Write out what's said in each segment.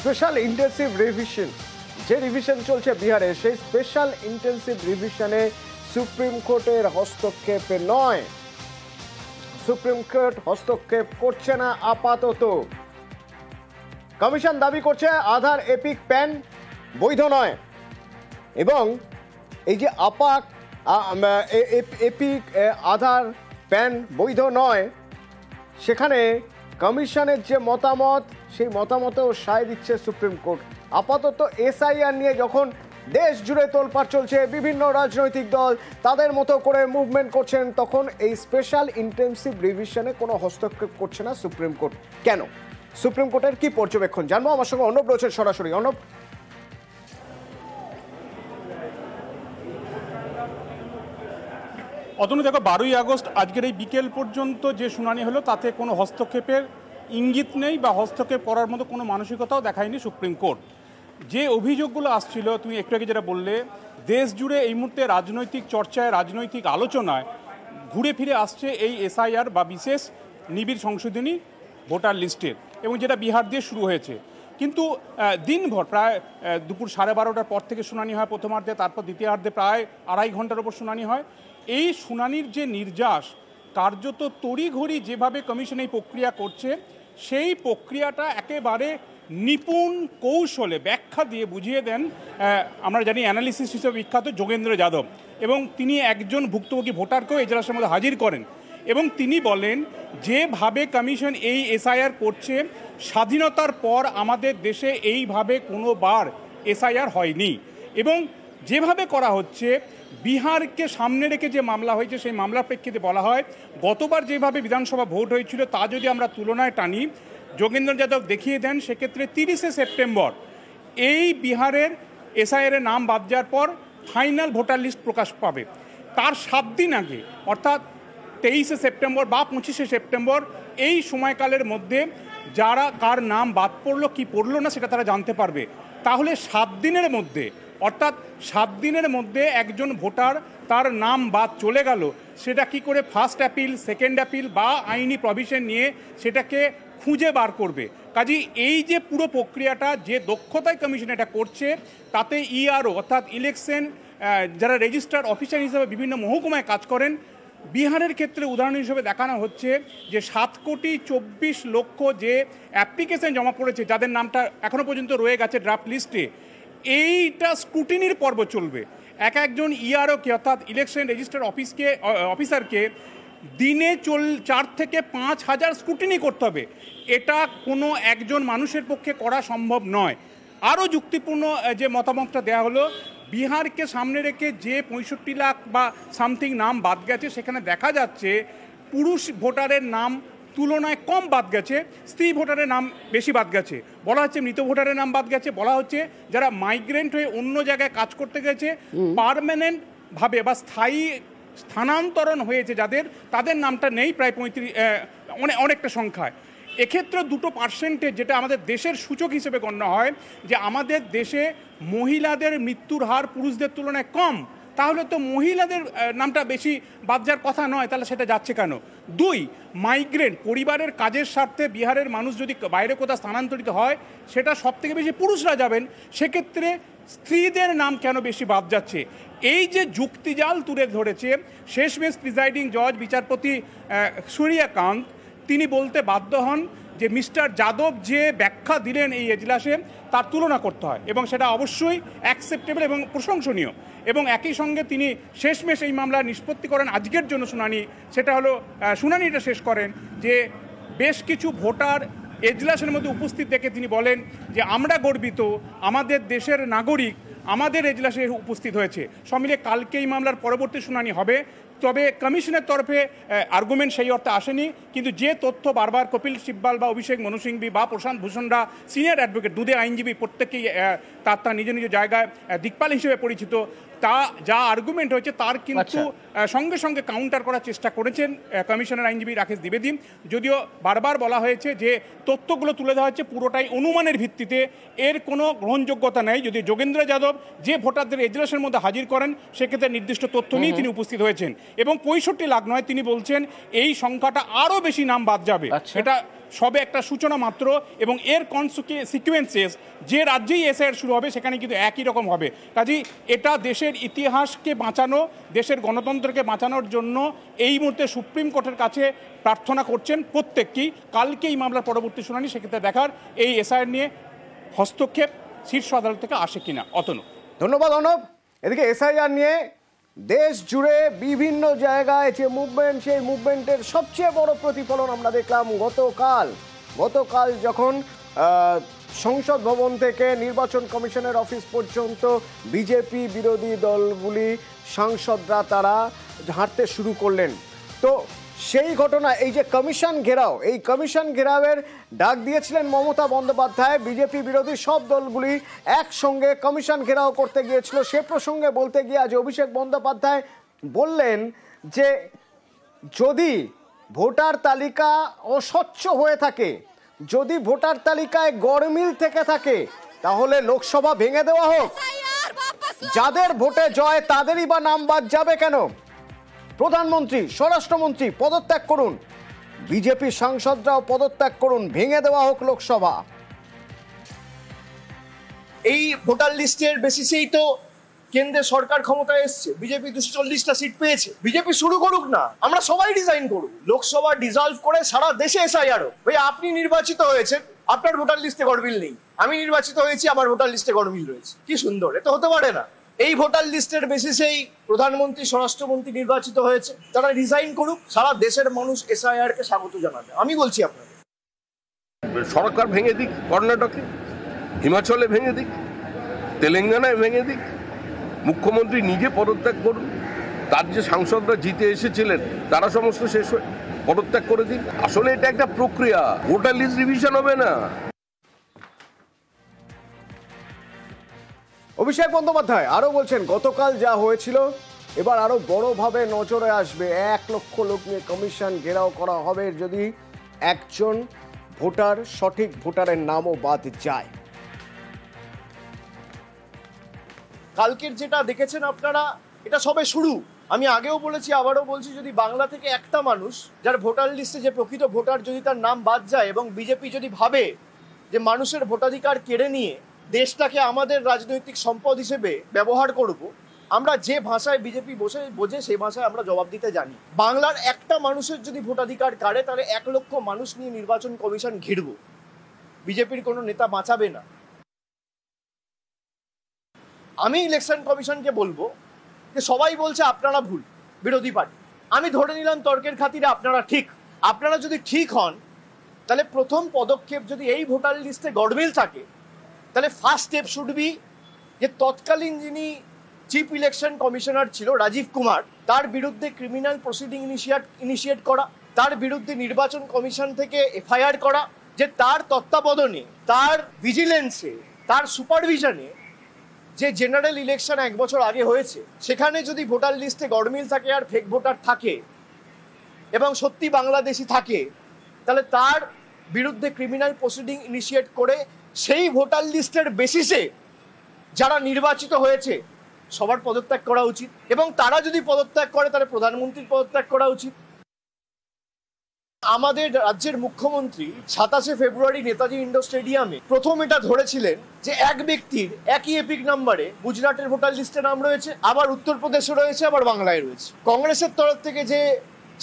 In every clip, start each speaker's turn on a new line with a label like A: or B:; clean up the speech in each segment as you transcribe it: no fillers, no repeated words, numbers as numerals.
A: Special intensive revision, যে revision চলছে বিহারে, সেই স্পেশাল ইন্টেন্সিভ রিভিশনে সুপ্রিম কোর্টের হস্তক্ষেপে নয়, সুপ্রিম কোর্ট হস্তক্ষেপ করছে না আপাতত। কমিশন দাবি করছে আধার এপিক প্যান বৈধ নয়, এবং এই যে এপিক আধার প্যান বৈধ নয়, সেখানে কমিশনের যে মতামত, সেই মতামতেও সায় দিচ্ছে সুপ্রিম কোর্ট। আপাতত এসআইআর নিয়ে যখন দেশ জুড়ে তোলপাড় চলছে, বিভিন্ন রাজনৈতিক দল তাদের মতো করে মুভমেন্ট করছেন, তখন এই স্পেশাল ইন্টেন্সিভ রিভিশনে কোনো হস্তক্ষেপ করছে না সুপ্রিম কোর্ট। কেন? সুপ্রিম কোর্টের কি পর্যবেক্ষণ জানবো। আমার সঙ্গে অর্ণব রয়েছেন সরাসরি। অর্ণব,
B: অতনু দেখো, 12ই আগস্ট আজকের এই বিকেল পর্যন্ত যে শুনানি হলো তাতে কোনো হস্তক্ষেপের ইঙ্গিত নেই বা হস্তক্ষেপ করার মতো কোনো মানসিকতাও দেখায়নি সুপ্রিম কোর্ট। যে অভিযোগগুলো আসছিল, তুমি একটু আগে যেটা বললে, দেশ জুড়ে এই মুহূর্তে রাজনৈতিক চর্চায়, রাজনৈতিক আলোচনায় ঘুরে ফিরে আসছে এই এসআইআর বা বিশেষ নিবিড় সংশোধনী ভোটার লিস্টের, এবং যেটা বিহার দিয়ে শুরু হয়েছে। কিন্তু দিনভর প্রায় দুপুর 12:30টার পর থেকে শুনানি হয় প্রথমার্ধে, তারপর দ্বিতীয়ার্ধে প্রায় 2.5 ঘন্টার ওপর শুনানি হয়। এই শুনানির যে নির্যাস, কার্যত তড়িঘড়ি যেভাবে কমিশন এই প্রক্রিয়া করছে, সেই প্রক্রিয়াটা একেবারে নিপুণ কৌশলে ব্যাখ্যা দিয়ে বুঝিয়ে দেন আমরা জানি অ্যানালিসিস হিসেবে বিখ্যাত যোগেন্দ্র যাদব, এবং তিনি একজন ভুক্তভোগী ভোটারকেও এজলাসের মধ্যে হাজির করেন, এবং তিনি বলেন যেভাবে কমিশন এই এসআইআর করছে, স্বাধীনতার পর আমাদের দেশে এইভাবে কোনোবার এসআইআর হয়নি, এবং যেভাবে করা হচ্ছে, বিহারকে সামনে রেখে যে মামলা হয়েছে, সেই মামলার প্রেক্ষিতে বলা হয় গতবার যেভাবে বিধানসভা ভোট হয়েছিল তা যদি আমরা তুলনায় টানি, যোগেন্দ্র যাদব দেখিয়ে দেন সেক্ষেত্রে 30শে সেপ্টেম্বর এই বিহারের এসআইআর নাম বাদ যাওয়ার পর ফাইনাল ভোটার লিস্ট প্রকাশ পাবে। তার 7 দিন আগে, অর্থাৎ 23শে সেপ্টেম্বর বা 25শে সেপ্টেম্বর, এই সময়কালের মধ্যে যারা কার নাম বাদ পড়লো কি পড়লো না সেটা তারা জানতে পারবে। তাহলে 7 দিনের মধ্যে, অর্থাৎ 7 দিনের মধ্যে একজন ভোটার তার নাম বাদ চলে গেল, সেটা কি করে ফার্স্ট অ্যাপিল, সেকেন্ড অ্যাপিল বা আইনি প্রভিশন নিয়ে সেটাকে খুঁজে বার করবে? কাজেই এই যে পুরো প্রক্রিয়াটা যে দক্ষতায় কমিশন এটা করছে, তাতে ইআরও অর্থাৎ ইলেকশন যারা রেজিস্টার্ড অফিসার হিসেবে বিভিন্ন মহকুমায় কাজ করেন, বিহারের ক্ষেত্রে উদাহরণ হিসেবে দেখানো হচ্ছে যে 7,24,00,000 যে অ্যাপ্লিকেশন জমা পড়েছে, যাদের নামটা এখনও পর্যন্ত রয়ে গেছে ড্রাফট লিস্টে, এইটা স্ক্রুটিনির পর্ব চলবে। একজন ইআরওকে অর্থাৎ ইলেকশন রেজিস্টার্ড অফিসারকে দিনে 4 থেকে 5 হাজার স্ক্রুটিনি করতে হবে। এটা কোনো একজন মানুষের পক্ষে করা সম্ভব নয়। আরও যুক্তিপূর্ণ যে মতামতটা দেওয়া হলো, বিহারকে সামনে রেখে যে 65 লাখ বা সামথিং নাম বাদ গেছে, সেখানে দেখা যাচ্ছে পুরুষ ভোটারের নাম তুলনায় কম বাদ গেছে, স্ত্রী ভোটারের নাম বেশি বাদ গেছে। বলা হচ্ছে মৃত ভোটারের নাম বাদ গেছে, বলা হচ্ছে যারা মাইগ্রেন্ট হয়ে অন্য জায়গায় কাজ করতে গেছে, পার্মানেন্ট ভাবে বা স্থায়ী স্থানান্তরণ হয়েছে যাদের, তাদের নামটা নেই প্রায় 35 অনেকটা সংখ্যায়। এক্ষেত্রে 2% যেটা আমাদের দেশের সূচক হিসেবে গণ্য হয়, যে আমাদের দেশে মহিলাদের মৃত্যুর হার পুরুষদের তুলনায় কম, তাহলে তো মহিলাদের নামটা বেশি বাদ যাওয়ার কথা নয়, তাহলে সেটা যাচ্ছে কেন? 2, মাইগ্রেন্ট পরিবারের কাজের স্বার্থে বিহারের মানুষ যদি বাইরে কোথাও স্থানান্তরিত হয়, সেটা সবথেকে বেশি পুরুষরা যাবেন, সেক্ষেত্রে স্ত্রীদের নাম কেন বেশি বাদ যাচ্ছে? এই যে যুক্তিজাল তুলে ধরেছে, শেষমেশ প্রিজাইডিং জজ বিচারপতি সূর্যকান্ত তিনি বলতে বাধ্য হন যে মিস্টার যাদব যে ব্যাখ্যা দিলেন এই এজলাসে, তার তুলনা করতে হয়, এবং সেটা অবশ্যই অ্যাকসেপ্টেবল এবং প্রশংসনীয়। এবং একই সঙ্গে তিনি শেষমেশ এই মামলা নিষ্পত্তি করেন আজকের জন্য শুনানি, সেটা হলো শুনানিটা শেষ করেন যে বেশ কিছু ভোটার এজলাসের মধ্যে উপস্থিত দেখে তিনি বলেন যে আমরা গর্বিত, আমাদের দেশের নাগরিক আমাদের এজলাসে উপস্থিত হয়েছে। সব মিলে কালকে এই মামলার পরবর্তী শুনানি হবে। তবে কমিশনের তরফে আর্গুমেন্ট সেই অর্থে আসেনি, কিন্তু যে তথ্য বারবার কপিল সিব্বাল বা অভিষেক মনু সিংভি বা প্রশান্ত ভূষণরা, সিনিয়র অ্যাডভোকেট, দুধে আইনজীবী, প্রত্যেকেই তার নিজ নিজ জায়গায় দিকপাল হিসেবে পরিচিত, তা যা আর্গুমেন্ট হয়েছে তার কিন্তু সঙ্গে সঙ্গে কাউন্টার করার চেষ্টা করেছেন কমিশনের আইনজীবী রাকেশ দ্বিবেদী। যদিও বারবার বলা হয়েছে যে তথ্যগুলো তুলে দেওয়া হচ্ছে পুরোটাই অনুমানের ভিত্তিতে, এর কোনো গ্রহণযোগ্যতা নেই। যদি যোগেন্দ্র যাদব যে ভোটারদের এজলাসের মধ্যে হাজির করেন, সেক্ষেত্রে নির্দিষ্ট তথ্য নিয়ে তিনি উপস্থিত হয়েছেন, এবং 65 লাখ নয়, তিনি বলছেন এই সংখ্যাটা আরও বেশি নাম বাদ যাবে।
A: আচ্ছা।
B: এটা সবে একটা সূচনা মাত্র, এবং এর সিকুয়েন্সেস যে রাজ্যেই এসআইআর শুরু হবে সেখানে কিন্তু একই রকম হবে। কাজেই এটা দেশের ইতিহাসকে বাঁচানো, দেশের গণতন্ত্রকে বাঁচানোর জন্য এই মুহূর্তে সুপ্রিম কোর্টের কাছে প্রার্থনা করছেন প্রত্যেককেই। কালকে এই মামলার পরবর্তী শুনানি, সেক্ষেত্রে দেখার এই এসআইআর নিয়ে হস্তক্ষেপ শীর্ষ আদালত থেকে আসে কিনা। অতনু,
A: ধন্যবাদ অর্ণব। এদিকে এসআইআর নিয়ে দেশ জুড়ে বিভিন্ন জায়গায় যে মুভমেন্ট, সেই মুভমেন্টের সবচেয়ে বড় প্রতিফলন আমরা দেখলাম গতকাল যখন সংসদ ভবন থেকে নির্বাচন কমিশনের অফিস পর্যন্ত বিজেপি বিরোধী দলগুলি সাংসদরা তারা হাঁটতে শুরু করলেন। তো সেই ঘটনা, এই যে কমিশন ঘেরাও, এই কমিশন ঘেরাওয়ের ডাক দিয়েছিলেন মমতা বন্দ্যোপাধ্যায়। বিজেপি বিরোধী সব দলগুলি একসঙ্গে কমিশন ঘেরাও করতে গিয়েছিল। সে প্রসঙ্গে বলতে গিয়ে আজ অভিষেক বন্দ্যোপাধ্যায় বললেন যে যদি ভোটার তালিকা অস্বচ্ছ হয়ে থাকে, যদি ভোটার তালিকায় গরমিল থেকে থাকে, তাহলে লোকসভা ভেঙে দেওয়া হোক। যাদের ভোটে জয় তাদেরই বা নাম বাদ যাবে কেন? প্রধানমন্ত্রী, স্বরাষ্ট্রমন্ত্রী পদত্যাগ করুন, বিজেপি সাংসদরাও পদত্যাগ করুন, ভেঙে দেওয়া হোক লোকসভা।
C: এই ভোটার লিস্টের বেসিসেই তো কেন্দ্রের সরকার ক্ষমতায় এসছে, বিজেপি 240টা সিট পেয়েছে। বিজেপি শুরু করুক না, আমরা সবাই ডিজাইন করুক, লোকসভা ডিজলভ করে সারা দেশে এসআইআর হোক। ভাই আপনি নির্বাচিত হয়েছেন, আপনার ভোটার লিস্টে গরমিল নেই, আমি নির্বাচিত হয়েছি, আমার ভোটার লিস্টে গরমিল রয়েছে। কি সুন্দর, এটা হতে পারে না। এই ভোটার লিস্টের বেসিসেই প্রধানমন্ত্রী, স্বরাষ্ট্রমন্ত্রী নির্বাচিত হয়েছে, তারা রিজাইন করুক, সারা দেশের মানুষ এসআইআর কে স্বাগত জানাবে। আমি বলছি আপনাদের,
D: সরকার ভেঙে দিক, কর্ণাটকে, হিমাচলে ভেঙে দিক, তেলেঙ্গানায় ভেঙে দিক, মুখ্যমন্ত্রী নিজে পদত্যাগ করুন, তার যে সাংসদরা জিতে এসেছিলেন তারা সমস্ত শেষ হয়ে পদত্যাগ করে দিন। আসলে এটা একটা প্রক্রিয়া, ভোটার লিস্ট রিভিশন হবে না।
A: অভিষেক বন্দ্যোপাধ্যায় আরো বলছেন, গতকাল যা হয়েছিল এবার আরো বড়ভাবে নজরে আসবে। 1 লক্ষ লোক নিয়ে কমিশন ঘেরাও করা হবে যদি একজন ভোটার, সঠিক ভোটারের নামও বাদ যায়।
C: কালকের যেটা দেখেছেন আপনারা, এটা সবে শুরু। আমি আগেও বলেছি, আবারও বলছি, যদি বাংলা থেকে একটা মানুষ যার ভোটার লিস্টে যে প্রকৃত ভোটার যদি তার নাম বাদ যায়, এবং বিজেপি যদি ভাবে যে মানুষের ভোটাধিকার কেড়ে নিয়ে দেশটাকে আমাদের রাজনৈতিক সম্পদ হিসেবে ব্যবহার করব, আমরা যে ভাষায় বিজেপি বোঝে সেই ভাষায় আমরা জবাব দিতে জানি। বাংলার একটা মানুষের যদি ভোটাধিকার কাড়ে, তাহলে 1 লক্ষ মানুষ নিয়ে নির্বাচন কমিশন ঘিরব, বিজেপির কোনো নেতা বাঁচাবে না। আমি ইলেকশন কমিশনকে বলবো যে সবাই বলছে আপনারা ভুল, বিরোধী পার্টি, আমি ধরে নিলাম তর্কের খাতিরে আপনারা ঠিক। আপনারা যদি ঠিক হন, তাহলে প্রথম পদক্ষেপ, যদি এই ভোটার লিস্টে গড়মিল থাকে, তাহলে ফার্স্ট স্টেপ শুড বি যে তৎকালীন যিনি চিফ ইলেকশন কমিশনার ছিল রাজীব কুমার, তার বিরুদ্ধে ক্রিমিনাল প্রসিডিং ইনিশিয়েট করা, তার বিরুদ্ধে নির্বাচন কমিশন থেকে এফআইআর করা, যে তার তত্ত্বাবধানে, তার ভিজিলেন্সে, তার সুপারভিশনে যে জেনারেল ইলেকশন 1 বছর আগে হয়েছে, সেখানে যদি ভোটার লিস্টে গড়মিল থাকে আর ফেক ভোটার থাকে এবং সত্যি বাংলাদেশি থাকে, তাহলে তার বিরুদ্ধে ক্রিমিনাল প্রসিডিং ইনিশিয়েট করে সেই ভোটার লিস্টের বেসিসে যারা নির্বাচিত হয়েছে সবার পদত্যাগ করা উচিত। এবং তারা যদি পদত্যাগ করে, তাহলে প্রধানমন্ত্রীর পদত্যাগ করা উচিত। আমাদের রাজ্যের মুখ্যমন্ত্রী 27শে ফেব্রুয়ারি নেতাজি ইন্ডোর স্টেডিয়ামে প্রথম এটা ধরেছিলেন যে এক ব্যক্তির একই এপিক নাম্বারে গুজরাটের ভোটার লিস্টে নাম রয়েছে, আবার উত্তরপ্রদেশে রয়েছে, আবার বাংলায় রয়েছে। কংগ্রেসের তরফ থেকে যে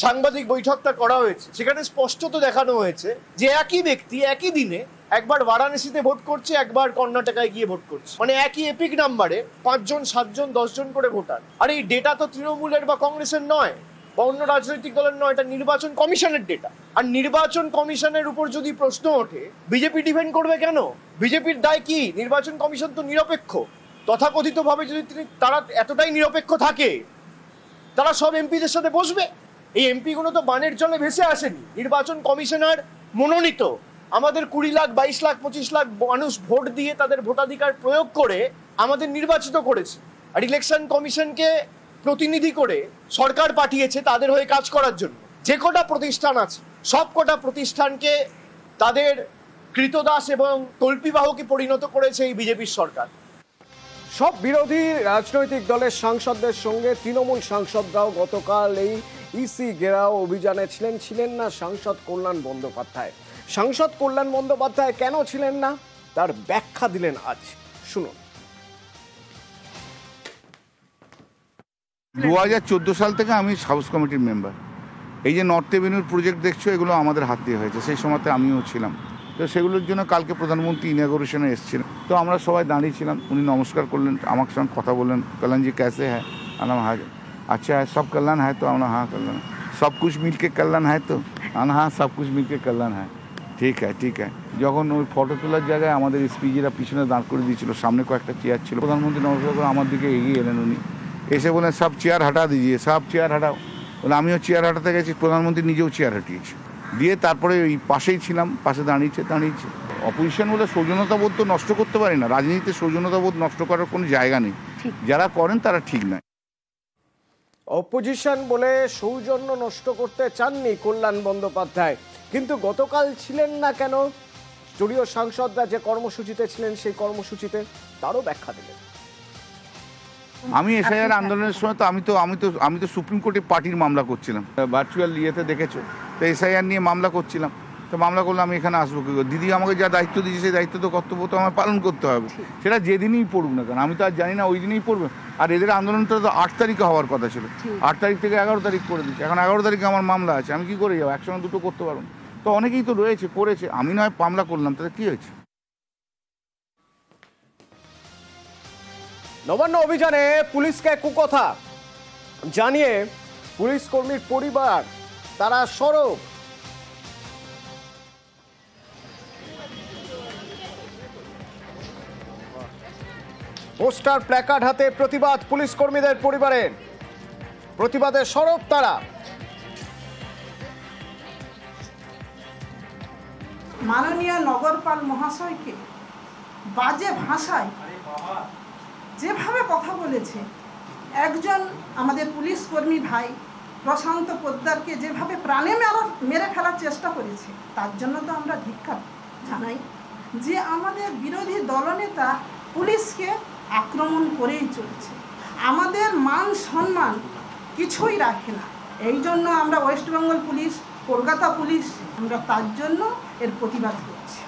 C: সাংবাদিক বৈঠকটা করা হয়েছে, সেখানে স্পষ্টত দেখানো হয়েছে যে একই ব্যক্তি একই দিনে একবার বারাণসীতে ভোট করছে, একবার কর্ণাটকায় গিয়ে ভোট করছে, মানে একই এপিক নাম্বারে 5 জন, 7 জন, 10 জন করে ভোটার। আর এই ডেটা তো তৃণমূলের বা কংগ্রেসের নয় বা অন্য রাজনৈতিক দলের নয়, এটা নির্বাচন কমিশনের ডেটা। আর নির্বাচন কমিশনের উপর যদি প্রশ্ন ওঠে, বিজেপি ডিফেন্ড করবে কেন? বিজেপির দায় কি? নির্বাচন কমিশন তো নিরপেক্ষ। তথাকথিতভাবে যদি তারা এতটাই নিরপেক্ষ থাকে, তারা সব এমপিদের সাথে বসবে। এই এমপিগুলো তো বানের জলে ভেসে আসেনি, নির্বাচন কমিশনার মনোনীত। আমাদের 20 লাখ, 22 লাখ, 25 লাখ মানুষ ভোট দিয়ে তাদের ভোটাধিকার প্রয়োগ করে আমাদের নির্বাচিত করেছে। আর ইলেকশন কমিশনকে প্রতিনিধি করে সরকার পাঠিয়েছে তাদের হয়ে কাজ করার জন্য। যে কটা প্রতিষ্ঠান আছে, সব কটা প্রতিষ্ঠানকে তাদের কৃতদাস এবং তল্পিবাহকে পরিণত করেছে এই বিজেপির সরকার।
A: সব বিরোধী রাজনৈতিক দলের সাংসদদের সঙ্গে তৃণমূল সাংসদরাও গতকাল এই ইসি ঘেরাও অভিযানে ছিলেন না সাংসদ কল্যাণ বন্দ্যোপাধ্যায়। সাংসদ কল্যাণ বন্দ্যোপাধ্যায় কেন ছিলেন না তার ব্যাখ্যা দিলেন আজ, শুনুন।
E: 2014 সাল থেকে আমি হাউস কমিটির মেম্বার। এই যে নর্থ এভিনিউর প্রজেক্ট দেখছো, এগুলো আমাদের হাত দিয়ে হয়েছে, সেই সময়তে আমিও ছিলাম। তো সেগুলোর জন্য কালকে প্রধানমন্ত্রী ইনাগোরেশনে এসেছিলেন, তো আমরা সবাই দাঁড়িয়েছিলাম। উনি নমস্কার করলেন, আমার সঙ্গে কথা বললেন, কল্যাণজি कैसे है? আনা হ্যাঁ আচ্ছা সব কল্যাণ হয় তো? আমরা হ্যাঁ কল্যাণ, সব কুছ মিলকে কল্যাণ হয় তো? আনা হ্যাঁ সব কুছ মিলকে কল্যাণ হয়। ঠিক আছে। যখন ওই ফটো তোলার জায়গায় আমাদের এসপিজিরা পিছনে দাঁড় করে দিয়েছিল, সামনে কয়েকটা চেয়ার ছিল, প্রধানমন্ত্রী নমস্কার করে আমার দিকে এগিয়ে এলেন। উনি এসে বলেন সব চেয়ার হাঁটা দিজিয়ে, সব চেয়ার হাঁটাও। বলে আমিও চেয়ার হাঁটাতে গেছি, প্রধানমন্ত্রী নিজেও চেয়ার হাঁটিয়েছে। দিয়ে তারপরে ওই পাশেই ছিলাম, পাশে দাঁড়িয়েছে। অপোজিশন বলে সৌজন্যতাবোধ তো নষ্ট করতে পারি না, রাজনীতিতে সৌজন্যতাবোধ নষ্ট করার কোনো জায়গা নেই, যারা করেন তারা ঠিক নয়।
A: অপোজিশন বলে সৌজন্য নষ্ট করতে চাননি কল্যাণ বন্দ্যোপাধ্যায়, কিন্তু গতকাল ছিলেন না কেন দলীয় সাংসদরা যে কর্মসূচিতে ছিলেন সেই কর্মসূচিতে, তারও ব্যাখ্যা দিলেন।
E: আমি এসআইআর আন্দোলনের সময় তো আমি তো সুপ্রিম কোর্টে পার্টির মামলা করছিলাম, ভার্চুয়াল ইয়েতে দেখেছো, তো এসআইআর নিয়ে মামলা করছিলাম। তো মামলা করলে আমি এখানে আসবো কি? দিদি আমাকে যা দায়িত্ব দিয়েছে সেই দায়িত্ব তো কর্তব্য তো আমার পালন করতে হবে, সেটা যেদিনই পড়ুক না কেন। আমি তো আর জানি না ওই দিনই পড়বে। আর এদের আন্দোলনটা তো 8 তারিখে হওয়ার কথা ছিল, 8 তারিখ থেকে 11 তারিখ করে দিচ্ছে। এখন 11 তারিখে আমার মামলা আছে, আমি কি করে যাবো? একসঙ্গে দুটো করতে পারবো না। তো অনেকেই তো রয়েছে, করেছে, আমি নয় মামলা করলাম, তাতে কি হয়েছে?
A: নবান্ন অভিযানে পুলিশকে কুকথা জানিয়ে পুলিশ কর্মীর পরিবার তারা সরব। পোস্টার প্ল্যাকার্ড হাতে প্রতিবাদ পুলিশ কর্মীদের পরিবারের, প্রতিবাদে সরব তারা।
F: মাননীয় নগরপাল মহাশয়কে বাজে ভাষায় যেভাবে কথা বলেছে, একজন আমাদের পুলিশ কর্মী ভাই প্রশান্ত পোদ্দারকে যেভাবে প্রাণে মেরে ফেলার চেষ্টা করেছে, তার জন্য তো আমরা ধিক্কার জানাই। যে আমাদের বিরোধী দলনেতা পুলিশকে আক্রমণ করেই চলছে, আমাদের মান সম্মান কিছুই রাখে না। এই জন্য আমরা West Bengal police, Kolkata police, আমরা তার জন্য এর প্রতিবাদ করছি।